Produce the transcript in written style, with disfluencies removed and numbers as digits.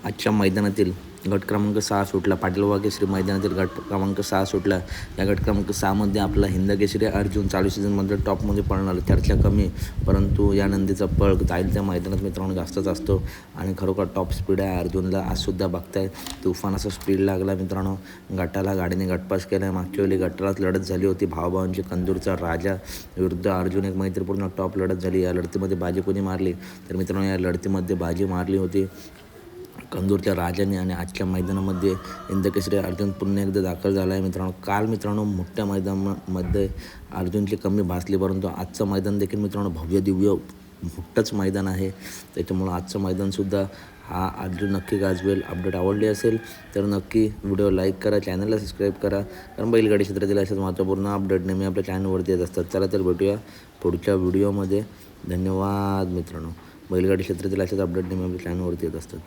आजच्या मैदानातील गट क्रमांक 6 सुटला. पाटील केसरी मैदानातील गट क्रमांक 6 सुटला. या गट क्रमांक 6मध्ये आपला हिंद केसरी अर्जुन चालू सीझनमध्ये टॉपमध्ये पळणार, चर्चा कमी, परंतु या नंदीचा पळ जाईल त्या मैदानात मित्रांनो जास्तच असतो आणि खरोखर टॉप स्पीड आहे अर्जुनला. आजसुद्धा बघताय तुफान असा स्पीड लागला मित्रांनो. गटाला गाडीने गटपास केला आहे. मागच्या वेळी गटालाच लढत झाली होती भावाभावांची. कंदूरचा राजा विरुद्ध अर्जुन, एक मैत्रीपूर्ण टॉप लढत झाली. या लढतीमध्ये बाजी कोणी मारली तर मित्रांनो या लढतीमध्ये बाजी मारली होती कंदूरच्या राजाने. आणि आजच्या मैदानामध्ये हिंद केसरी अर्जुन पुन्हा एकदा दाखल झाला आहे मित्रांनो. काल मित्रांनो मोठ्या मैदानामध्ये अर्जुनची कमी भासली, परंतु आजचं मैदान देखील मित्रांनो भव्य दिव्य मोठंच मैदान आहे. त्याच्यामुळं आजचं मैदानसुद्धा हा अर्जुन नक्की गाजवेल. अपडेट आवडली असेल तर नक्की व्हिडिओ लाईक करा, चॅनलला सबस्क्राईब करा, कारण बैलगाडी क्षेत्रातील अशाच महत्त्वपूर्ण अपडेट नेहमी आपल्या चॅनलवरती येत असतात. चला तर भेटूया पुढच्या व्हिडिओमध्ये. धन्यवाद मित्रांनो. बैलगाडी क्षेत्रातील अशाच अपडेट नेहमी आपल्या चॅनलवरती येत असतात.